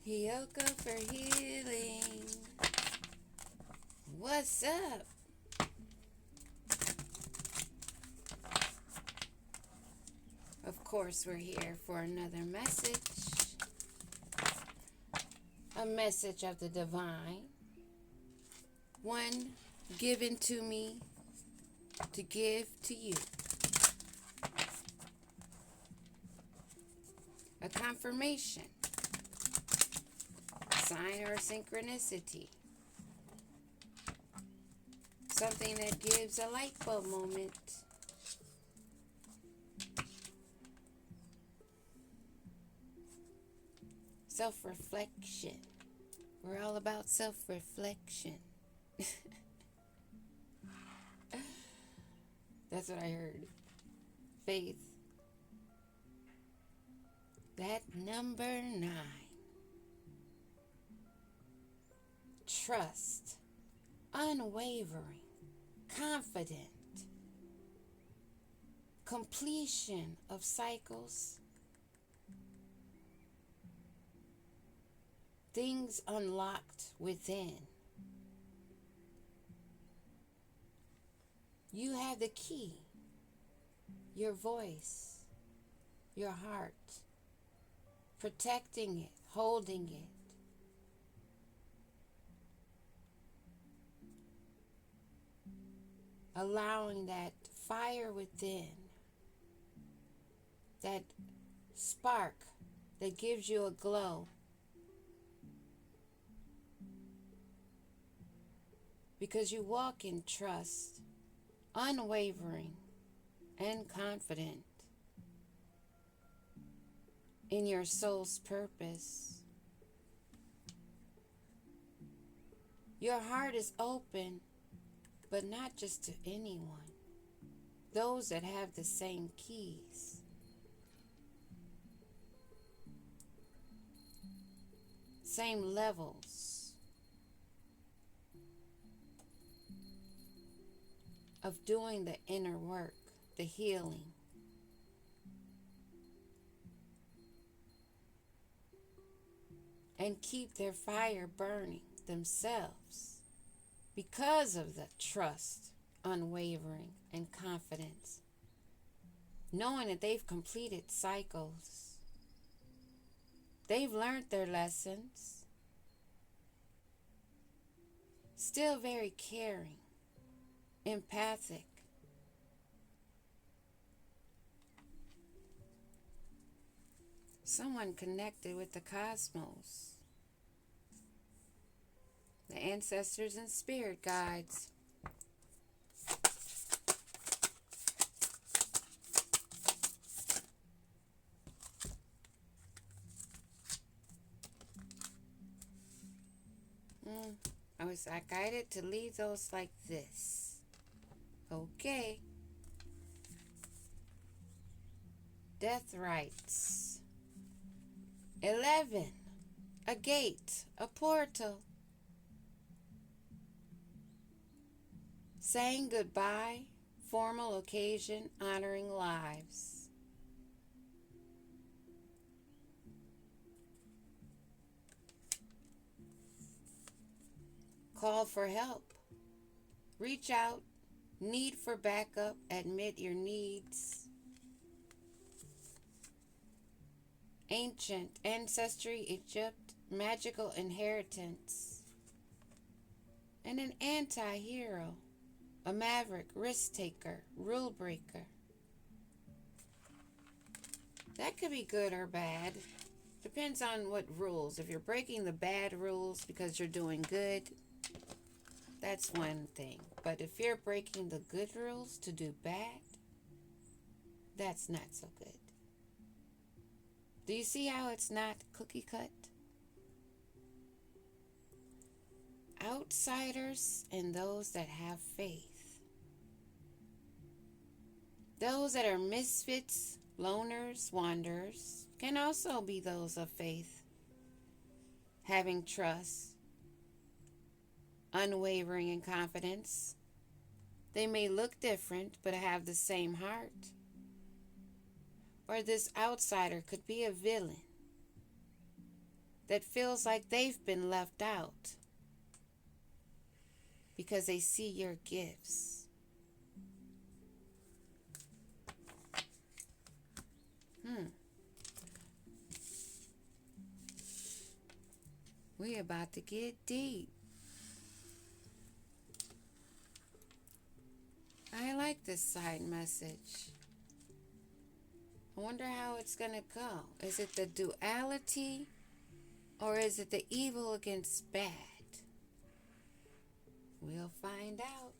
Hiyoko for healing. What's up? Of course, we're here for another message. A message of the divine. One given to me to give to you. A confirmation. Sign or synchronicity. Something that gives a light bulb moment. Self-reflection. We're all about self-reflection. That's what I heard. Faith. That number 9. Trust. Unwavering. Confident. Completion of cycles. Things unlocked within. You have the key. Your voice. Your heart. Protecting it. Holding it. Allowing that fire within. That spark that gives you a glow. Because you walk in trust, unwavering and confident in your soul's purpose. Your heart is open, but not just to anyone. Those that have the same keys. Same levels of doing the inner work, the healing. And keep their fire burning themselves because of the trust, unwavering, and confidence. Knowing that they've completed cycles. They've learned their lessons. Still very caring. Empathic. Someone connected with the cosmos. The ancestors and spirit guides. I guided to leave those like this. Okay. Death rites. 11. A gate. A portal. Saying goodbye. Formal occasion honoring lives. Call for help. Reach out. Need for backup. Admit your needs. Ancient ancestry, Egypt, magical inheritance. And an anti-hero. A maverick, risk taker, rule breaker. That could be good or bad. Depends on what rules. If you're breaking the bad rules because you're doing good, that's one thing. But if you're breaking the good rules to do bad, that's not so good. Do you see how it's not cookie cut? Outsiders and those that have faith. Those that are misfits, loners, wanderers, can also be those of faith. Having trust. Unwavering in confidence. They may look different, but have the same heart. Or this outsider could be a villain. that feels like they've been left out because they see your gifts. We about to get deep. I like this side message. I wonder how it's going to go. Is it the duality or is it the evil against bad? We'll find out.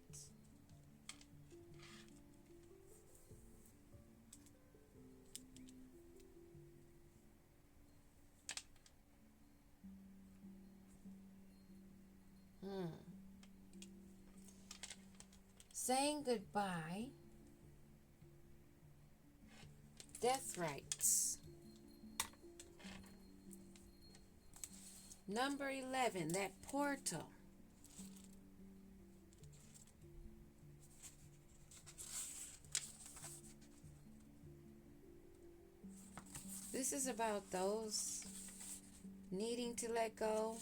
Saying goodbye. Death rites. Number 11, that portal. This is about those needing to let go,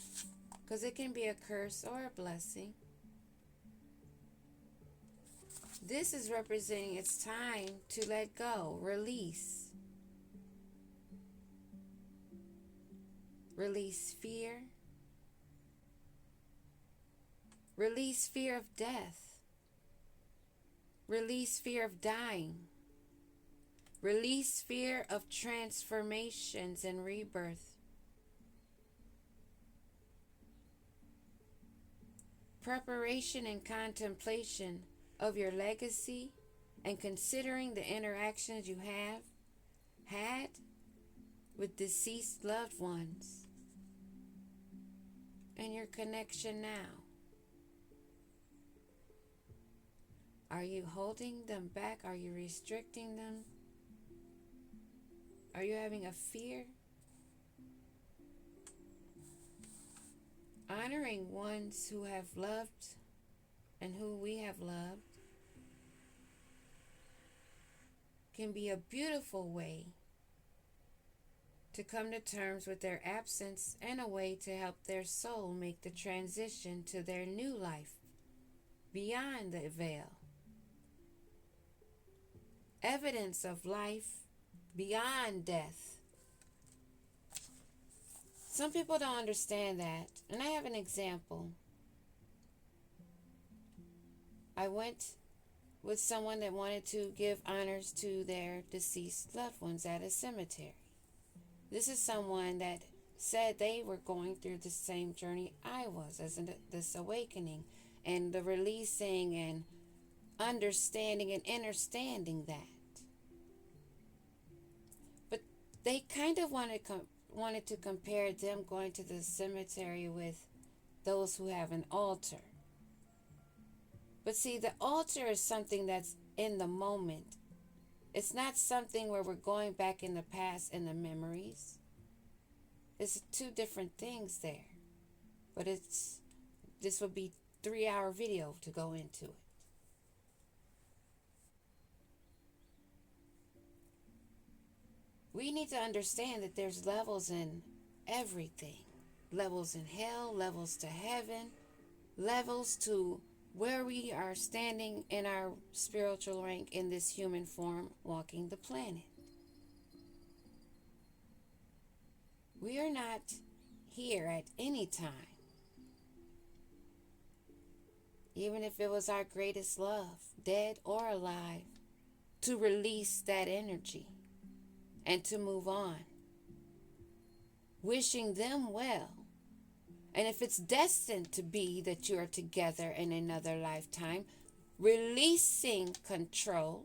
because it can be a curse or a blessing. This is representing it's time to let go, release. Release fear. Release fear of death. Release fear of dying. Release fear of transformations and rebirth. Preparation and contemplation of your legacy and considering the interactions you have had with deceased loved ones and your connection now. Are you holding them back? Are you restricting them? Are you having a fear? Honoring ones who have loved and who we have loved can be a beautiful way to come to terms with their absence and a way to help their soul make the transition to their new life beyond the veil. Evidence of life beyond death. Some people don't understand that, and I have an example. I went with someone that wanted to give honors to their deceased loved ones at a cemetery. This is someone that said they were going through the same journey I was, as in this awakening and the releasing and understanding and understanding that. But they kind of wanted to compare them going to the cemetery with those who have an altar. But see, the altar is something that's in the moment. It's not something where we're going back in the past in the memories. It's two different things there. But this would be 3-hour video to go into it. We need to understand that there's levels in everything. Levels in hell, levels to heaven, levels to where we are standing in our spiritual rank in this human form, walking the planet. We are not here at any time, even if it was our greatest love, dead or alive, to release that energy and to move on, wishing them well. And if it's destined to be that you are together in another lifetime, releasing control.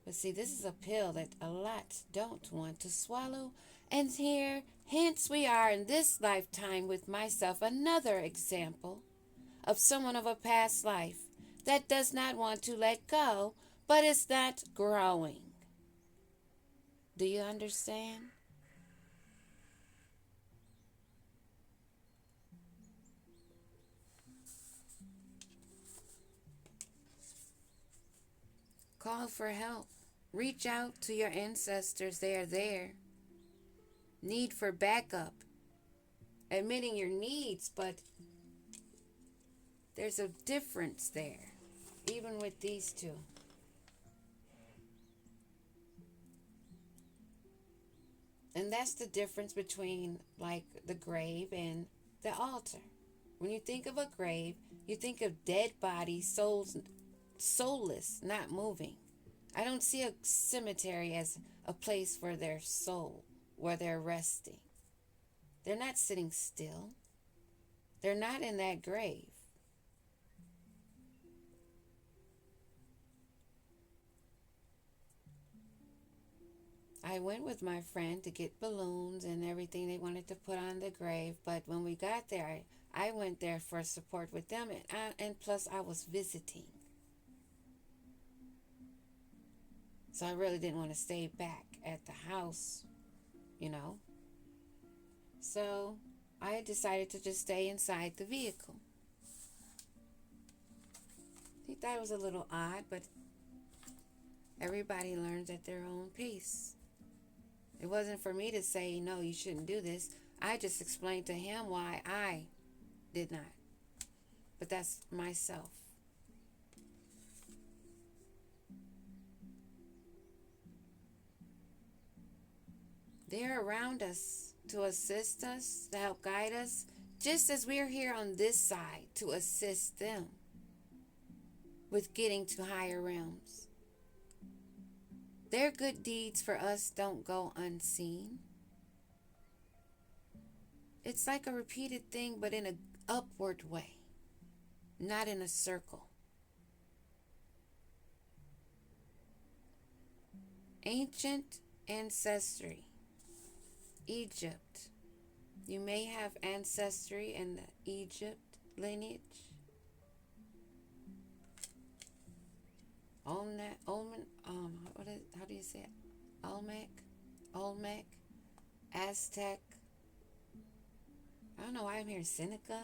But see, this is a pill that a lot don't want to swallow. And hence we are in this lifetime with myself, another example of someone of a past life that does not want to let go, but is not growing. Do you understand? Call for help. Reach out to your ancestors. They are there. need for backup, admitting your needs, but there's a difference there, even with these two. And that's the difference between like the grave and the altar. When you think of a grave, you think of dead bodies, souls, soulless, not moving. I don't see a cemetery as a place for their soul, where they're resting. They're not sitting still. They're not in that grave. I went with my friend to get balloons and everything they wanted to put on the grave, but when we got there, I went there for support with them, and plus I was visiting. So I really didn't want to stay back at the house, you know. So I decided to just stay inside the vehicle. He thought it was a little odd, but everybody learns at their own pace. It wasn't for me to say, no, you shouldn't do this. I just explained to him why I did not. But that's myself. They're around us to assist us, to help guide us, just as we're here on this side to assist them with getting to higher realms. Their good deeds for us don't go unseen. It's like a repeated thing, but in an upward way, not in a circle. Ancient ancestry. Egypt. You may have ancestry in the Egypt lineage. How do you say it? Olmec, Aztec. I don't know why I'm hearing Seneca.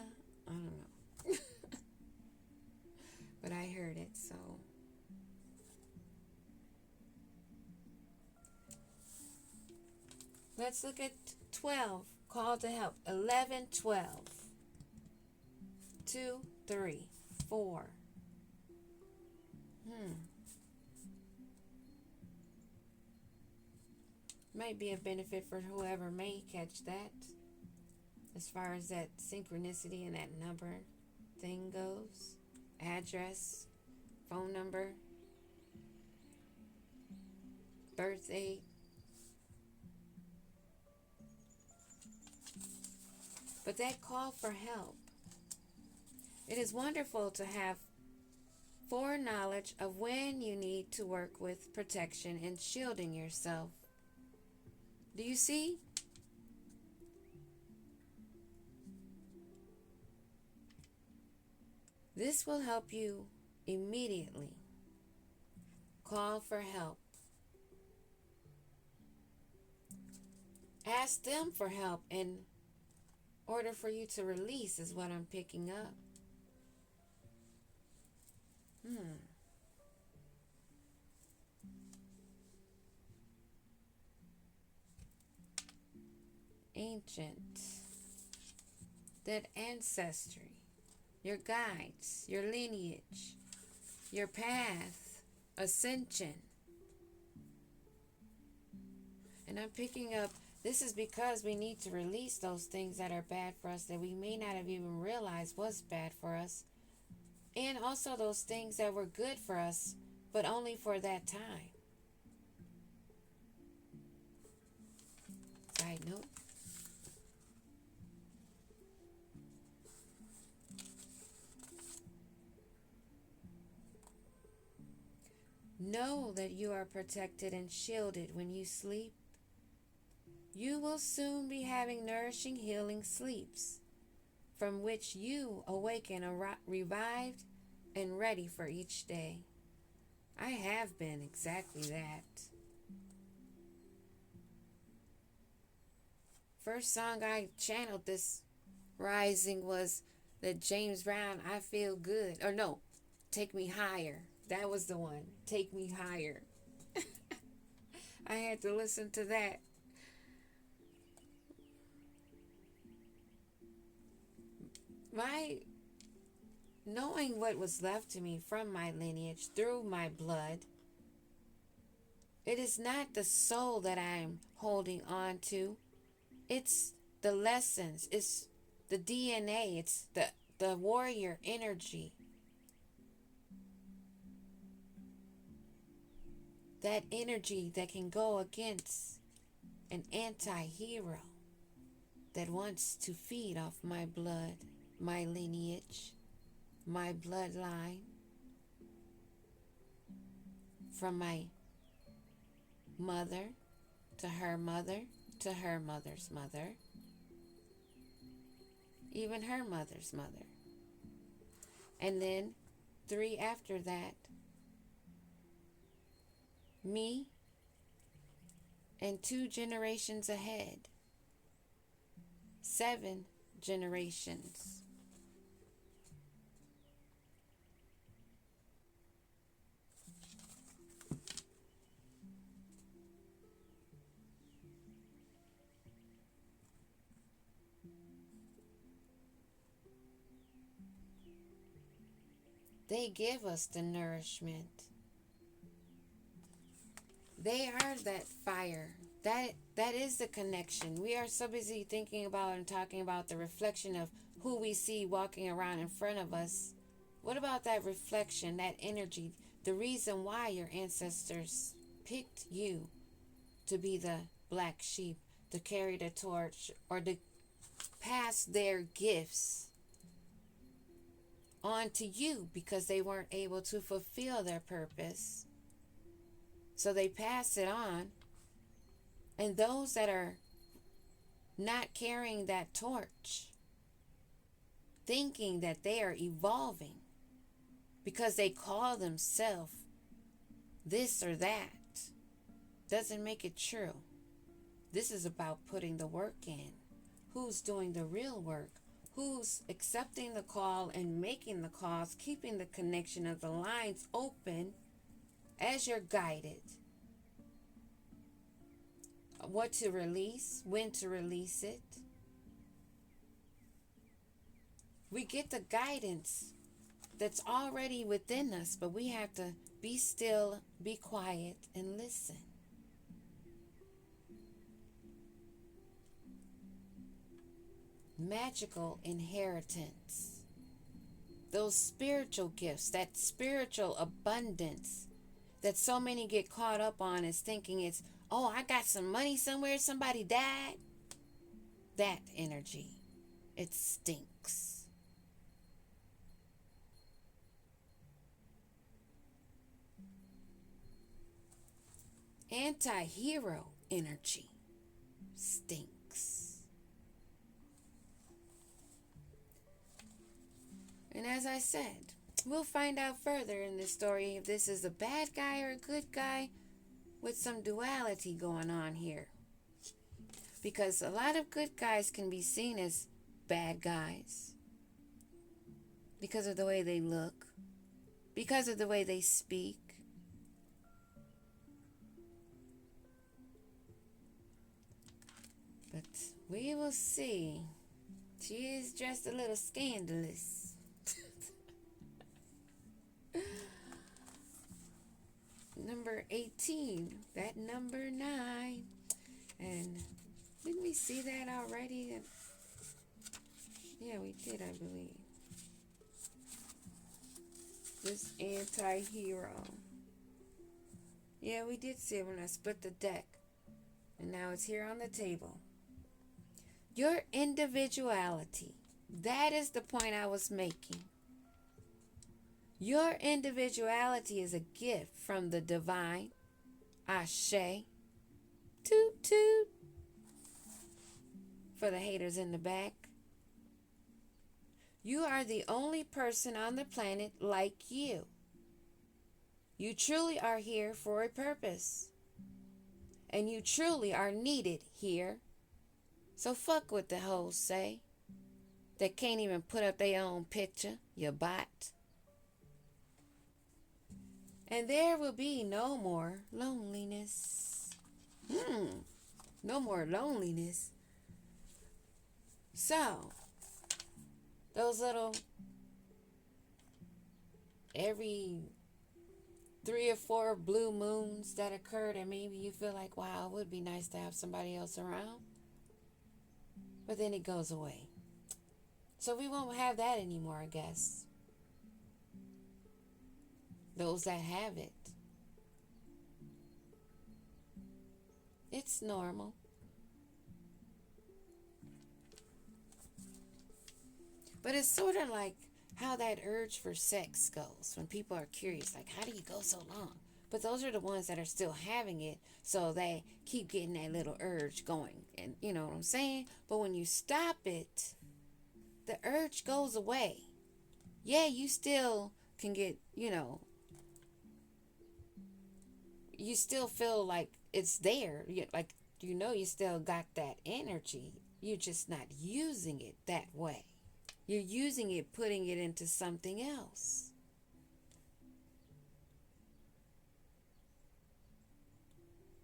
I don't know. But I heard it, so. Let's look at 12. Call to help. 11, 12. 2, 3, 4. Might be a benefit for whoever may catch that, as far as that synchronicity and that number thing goes. Address, phone number, birth date. But that call for help. It is wonderful to have foreknowledge of when you need to work with protection and shielding yourself. Do you see? This will help you immediately. Call for help. Ask them for help in order for you to release is what I'm picking up. Ancient. That ancestry. Your guides. Your lineage. Your path. Ascension. And I'm picking up, this is because we need to release those things that are bad for us that we may not have even realized was bad for us. And also those things that were good for us, but only for that time. Side note. Know that you are protected and shielded when you sleep. You will soon be having nourishing, healing sleeps, from which you awaken revived and ready for each day. I have been exactly that. First song I channeled this rising was the James Brown, I Feel Good. Or no, Take Me Higher. That was the one. Take Me Higher. I had to listen to that. My knowing what was left to me from my lineage through my blood, it is not the soul that I'm holding on to. It's the lessons. It's the DNA. It's the warrior energy. That energy that can go against an anti-hero that wants to feed off my blood, my lineage, my bloodline, from my mother to her mother to her mother's mother, even her mother's mother. And then 3 after that, me and 2 generations ahead, 7 generations. They give us the nourishment. They are that fire. That is the connection. We are so busy thinking about and talking about the reflection of who we see walking around in front of us. What about that reflection, that energy, the reason why your ancestors picked you to be the black sheep, to carry the torch, or to pass their gifts on to you because they weren't able to fulfill their purpose. So they pass it on. And those that are not carrying that torch, thinking that they are evolving because they call themselves this or that, doesn't make it true. This is about putting the work in. Who's doing the real work? Who's accepting the call and making the calls, keeping the connection of the lines open as you're guided? What to release, when to release it. We get the guidance that's already within us, but we have to be still, be quiet, and listen. Magical inheritance. Those spiritual gifts, that spiritual abundance that so many get caught up on is thinking it's, oh, I got some money somewhere, somebody died. That energy, it stinks. Anti-hero energy stinks. And as I said, we'll find out further in this story if this is a bad guy or a good guy, with some duality going on here. Because a lot of good guys can be seen as bad guys because of the way they look, because of the way they speak. But we will see. She is dressed a little scandalous. Number 18, that number 9. And didn't we see that already? Yeah, we did, I believe. This anti-hero. Yeah, we did see it when I split the deck. And now it's here on the table. Your individuality. That is the point I was making. Your individuality is a gift from the divine. Ashe. Toot toot. For the haters in the back. You are the only person on the planet like you. You truly are here for a purpose. And you truly are needed here. So fuck what the hoes say. That can't even put up their own picture, you bot. And there will be no more loneliness. No more loneliness. So, Those little, every 3 or 4 blue moons that occurred, and maybe you feel like, wow, it would be nice to have somebody else around. But then it goes away. So we won't have that anymore, I guess. Those that have it. It's normal. But it's sort of like how that urge for sex goes when people are curious, like, how do you go so long? But those are the ones that are still having it, so they keep getting that little urge going. And you know what I'm saying? But when you stop it, the urge goes away. Yeah, you still can get, you still feel like it's there. Like, you still got that energy. You're just not using it that way. You're using it, putting it into something else.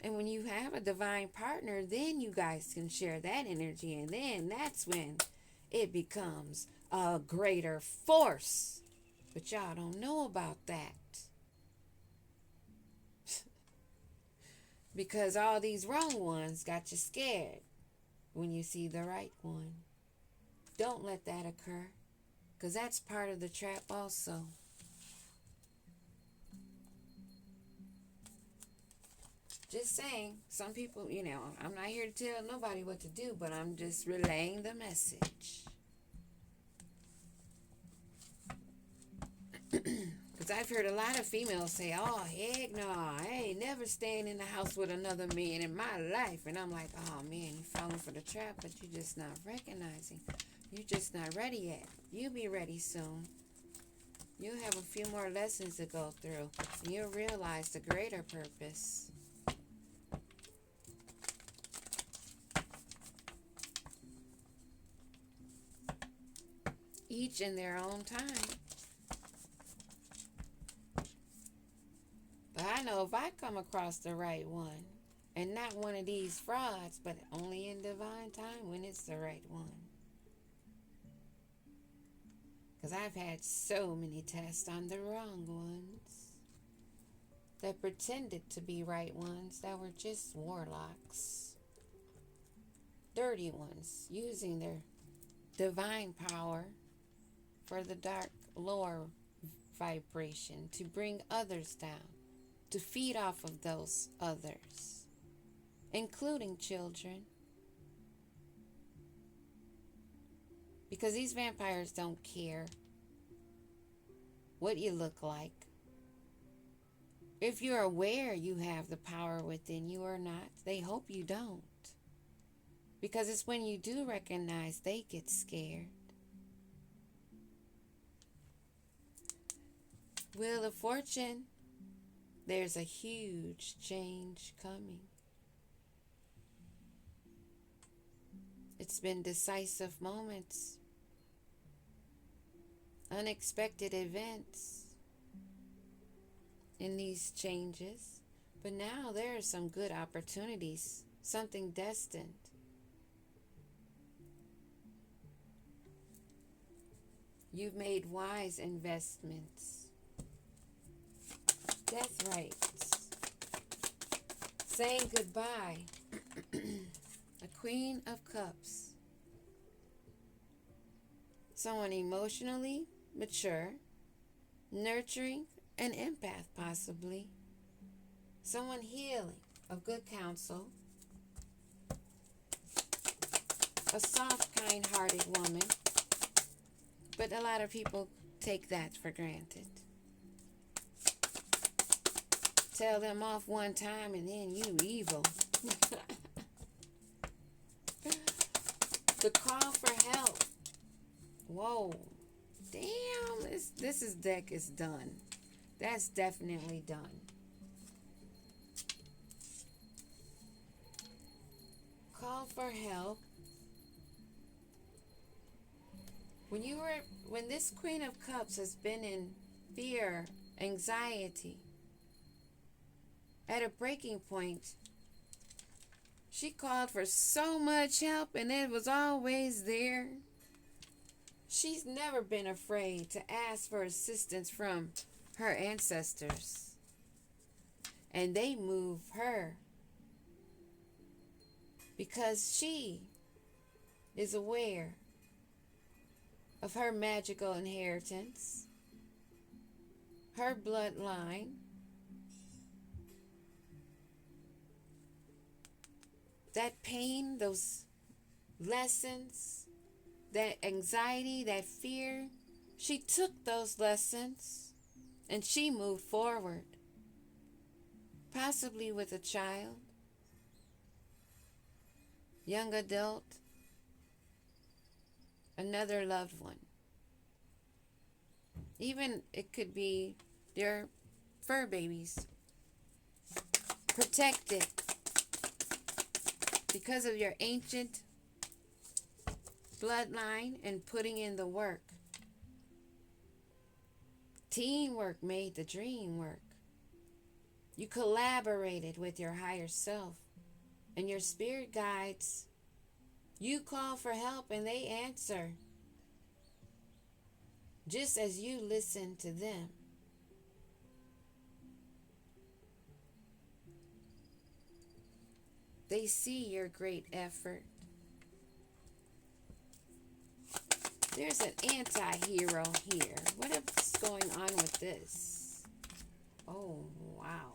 And when you have a divine partner, then you guys can share that energy. And then that's when it becomes a greater force. But y'all don't know about that. Because all these wrong ones got you scared when you see the right one. Don't let that occur, because that's part of the trap also. Just saying, some people, I'm not here to tell nobody what to do, but I'm just relaying the message. Because I've heard a lot of females say, oh, heck no, I ain't never staying in the house with another man in my life. And I'm like, oh, man, you're falling for the trap, but you're just not recognizing. You're just not ready yet. You'll be ready soon. You'll have a few more lessons to go through, and you'll realize the greater purpose. Each in their own time. But I know if I come across the right one, and not one of these frauds, but only in divine time when it's the right one. Because I've had so many tests on the wrong ones that pretended to be right ones that were just warlocks. Dirty ones, using their divine power for the dark lower vibration to bring others down, to feed off of those others, including children. Because these vampires don't care what you look like. If you're aware you have the power within you or not, they hope you don't. Because it's when you do recognize they get scared. Wheel of Fortune, there's a huge change coming. It's been decisive moments, unexpected events in these changes, but now there are some good opportunities, something destined. You've made wise investments. Death rites. Saying goodbye. A Queen of Cups. Someone emotionally mature, nurturing, an empath possibly. Someone healing, of good counsel. A soft, kind-hearted woman. But a lot of people take that for granted. Tell them off one time and then you evil. The call for help. Whoa. Damn, this deck is done. That's definitely done. Call for help. When this Queen of Cups has been in fear, anxiety, at a breaking point, she called for so much help and it was always there. She's never been afraid to ask for assistance from her ancestors. And they move her because she is aware of her magical inheritance, her bloodline, that pain, those lessons, that anxiety, that fear. She took those lessons and she moved forward, possibly with a child, young adult, another loved one. Even it could be their fur babies. Protected because of your ancient bloodline and putting in the work. Teamwork made the dream work. You collaborated with your higher self and your spirit guides. You call for help and they answer, just as you listen to them. They see your great effort. There's an anti-hero here. What is going on with this? Oh, wow.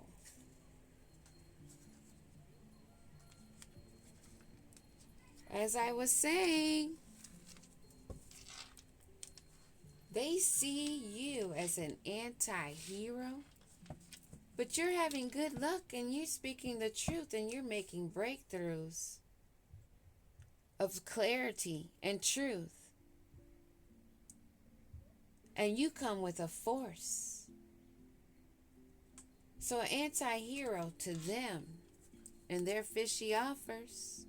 As I was saying, they see you as an anti-hero, but you're having good luck and you're speaking the truth and you're making breakthroughs of clarity and truth. And you come with a force. So an anti-hero to them and their fishy offers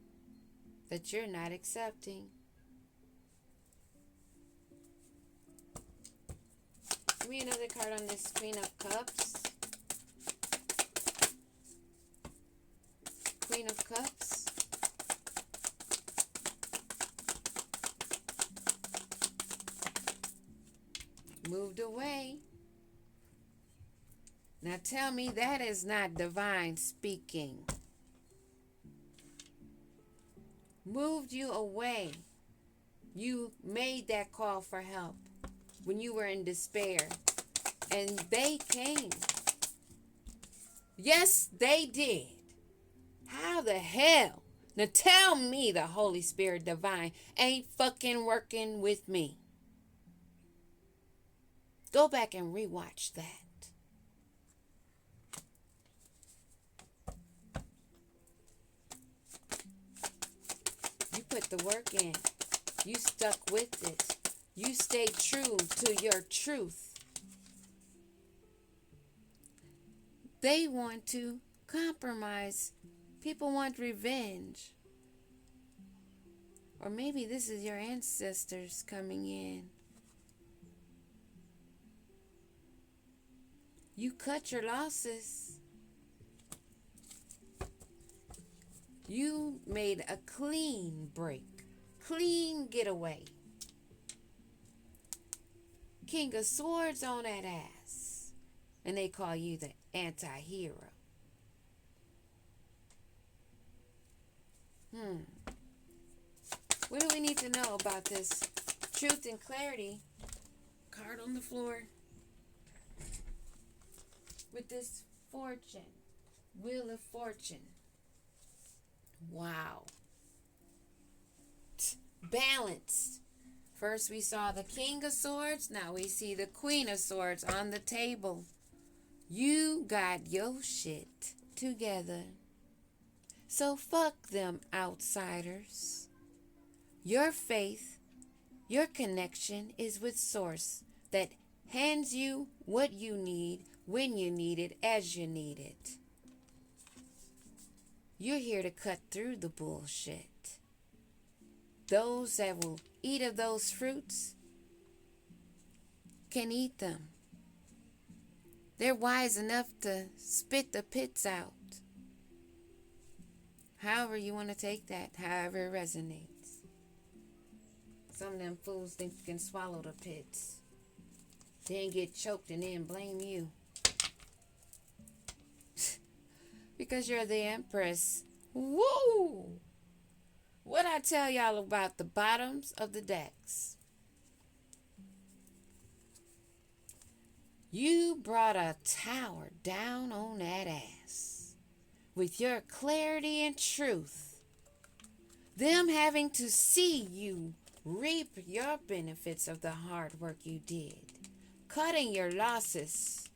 that you're not accepting. Give me another card on this Queen of Cups. Queen of Cups. Moved away. Now tell me that is not divine speaking. Moved you away. You made that call for help when you were in despair. And they came. Yes, they did. How the hell? Now tell me the Holy Spirit divine ain't fucking working with me. Go back and rewatch that. You put the work in. You stuck with it. You stayed true to your truth. They want to compromise. People want revenge. Or maybe this is your ancestors coming in. You cut your losses. You made a clean break. Clean getaway. King of Swords on that ass. And they call you the anti-hero. What do we need to know about this truth and clarity card on the floor with this fortune, Wheel of Fortune? Wow. Balanced. First we saw the King of Swords, now we see the Queen of Swords on the table. You got your shit together. So fuck them outsiders. Your faith, your connection is with Source that hands you what you need, when you need it, as you need it. You're here to cut through the bullshit. Those that will eat of those fruits can eat them. They're wise enough to spit the pits out. However you want to take that, however it resonates. Some of them fools think you can swallow the pits, then get choked and then blame you. Because you're the Empress. Woo! What I tell y'all about the bottoms of the decks? You brought a tower down on that ass with your clarity and truth. Them having to see you reap your benefits of the hard work you did, cutting your losses,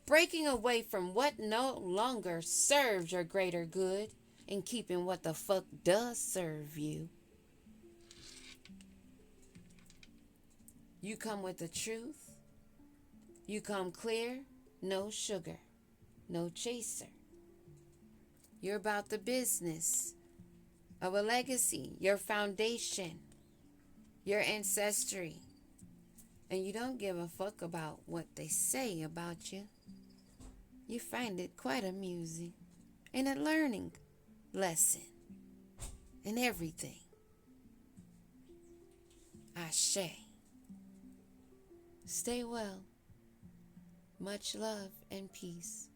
breaking away from what no longer serves your greater good, and keeping what the fuck does serve you. You come with the truth. You come clear, no sugar, no chaser. You're about the business of a legacy, your foundation, your ancestry. And you don't give a fuck about what they say about you. You find it quite amusing and a learning lesson in everything. Ashe. Stay well. Much love and peace.